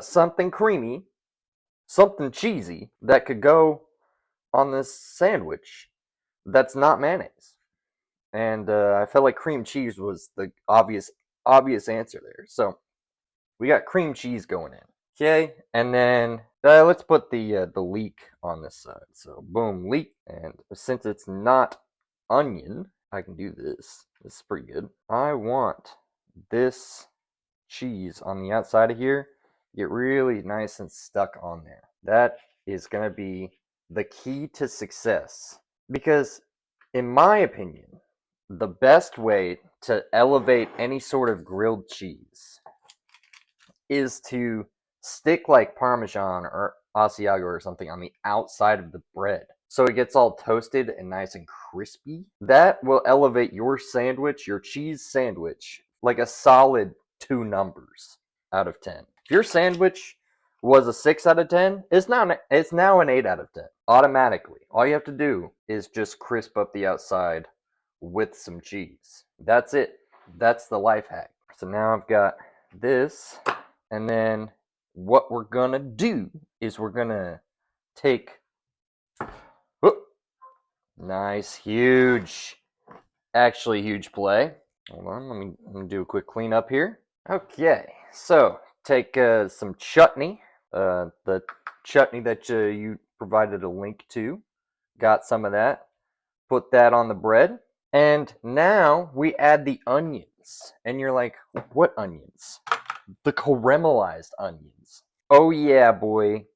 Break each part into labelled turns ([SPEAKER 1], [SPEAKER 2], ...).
[SPEAKER 1] something creamy, something cheesy that could go on this sandwich that's not mayonnaise. And I felt like cream cheese was the obvious answer there. So we got cream cheese going in. Okay, and then let's put the leek on this side. So boom, leek, and since it's not onion, I can do this. This is pretty good. I want this cheese on the outside of here get really nice and stuck on there. That is gonna be the key to success because, in my opinion, the best way to elevate any sort of grilled cheese is to stick like Parmesan or Asiago or something on the outside of the bread so it gets all toasted and nice and crispy. That will elevate your sandwich, your cheese sandwich, like a solid 2 numbers out of 10. If your sandwich was a 6 out of 10, it's now an 8 out of 10 automatically. All you have to do is just crisp up the outside with some cheese. That's it. That's the life hack. So now I've got this, and then what we're gonna do is we're gonna take, whoop, nice, huge, actually huge play. Hold on, let me do a quick cleanup here. Okay, so take some chutney, the chutney that you provided a link to. Got some of that. Put that on the bread. And now we add the onions. And you're like, what onions? The caramelized onions. Oh yeah, boy.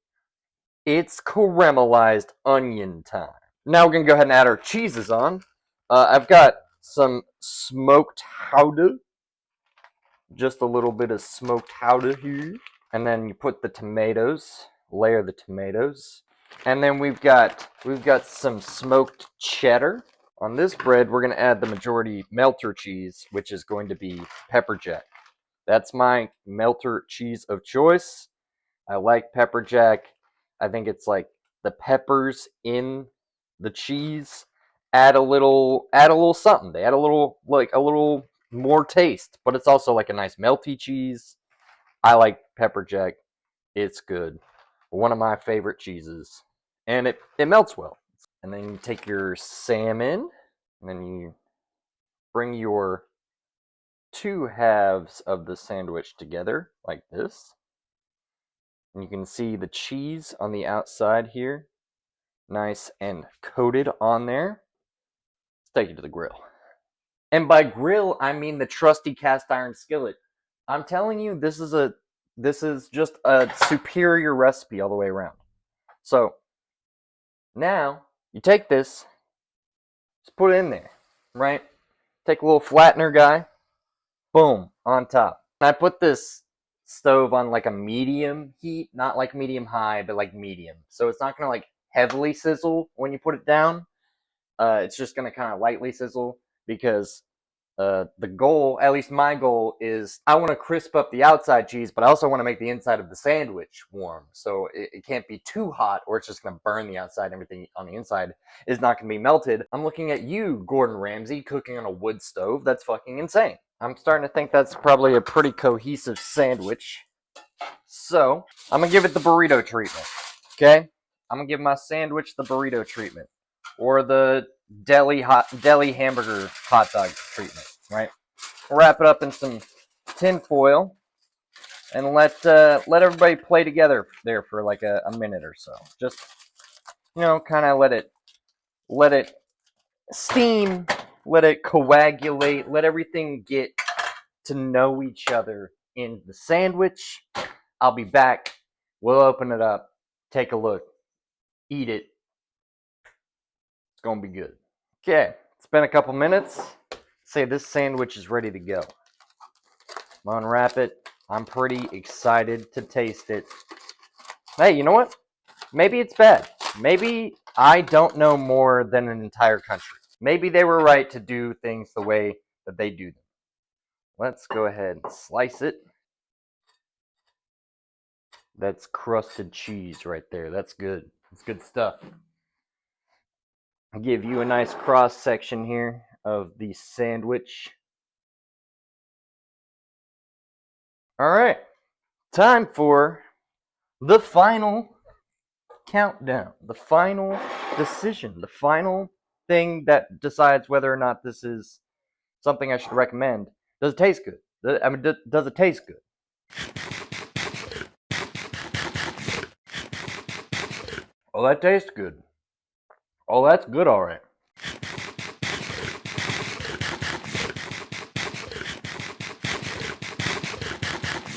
[SPEAKER 1] It's caramelized onion time. Now we're going to go ahead and add our cheeses on. I've got some smoked Gouda. Just a little bit of smoked Gouda here. And then you put the tomatoes. Layer the tomatoes. And then we've got some smoked cheddar. On this bread, we're going to add the majority melter cheese, which is going to be pepper jack. That's my melter cheese of choice. I like pepper jack. I think it's like the peppers in the cheese add a little something. They add a little more taste, but it's also like a nice melty cheese. I like pepper jack. It's good. One of my favorite cheeses. And it melts well. And then you take your salmon, and then you bring your two halves of the sandwich together like this. And you can see the cheese on the outside here, nice and coated on there. Let's take it to the grill. And by grill, I mean the trusty cast iron skillet. I'm telling you, this is just a superior recipe all the way around. So now you take this, just put it in there, right? Take a little flattener guy, boom, on top. I put this stove on like a medium heat, not like medium high, but like medium. So it's not gonna like heavily sizzle when you put it down. It's just gonna kind of lightly sizzle because the goal, at least my goal, is I want to crisp up the outside cheese, but I also want to make the inside of the sandwich warm. So it can't be too hot, or it's just going to burn the outside. Everything on the inside is not going to be melted. I'm looking at you, Gordon Ramsay, cooking on a wood stove. That's fucking insane. I'm starting to think that's probably a pretty cohesive sandwich. So I'm going to give it the burrito treatment. Okay? I'm going to give my sandwich the burrito treatment. Or the deli hamburger hot dog treatment, right? Wrap it up in some tin foil and let everybody play together there for like a minute or so. Just kind of let it steam, let it coagulate, let everything get to know each other in the sandwich. I'll be back. We'll open it up, take a look, eat it. It's gonna be good. Okay, it's been a couple minutes. Say this sandwich is ready to go. I'm gonna unwrap it. I'm pretty excited to taste it. Hey, you know what? Maybe it's bad. Maybe I don't know more than an entire country. Maybe they were right to do things the way that they do them. Let's go ahead and slice it. That's crusted cheese right there. That's good. It's good stuff. I'll give you a nice cross section here of the sandwich. All right. time for the final countdown, the final decision, the final thing that decides whether or not this is something I should recommend. Does it taste good? I mean, does it taste good? Oh, that tastes good. Oh, that's good, all right.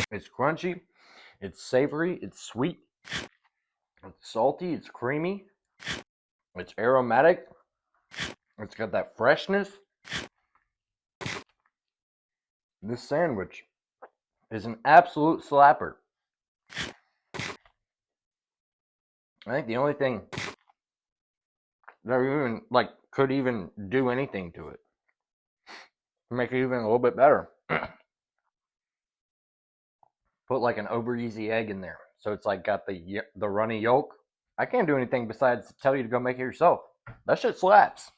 [SPEAKER 1] It's crunchy, it's savory, it's sweet, it's salty, it's creamy, it's aromatic, it's got that freshness. This sandwich is an absolute slapper. I think the only thing that even like could even do anything to it, make it even a little bit better. Put like an over easy egg in there, so it's like got the runny yolk. I can't do anything besides tell you to go make it yourself. That shit slaps.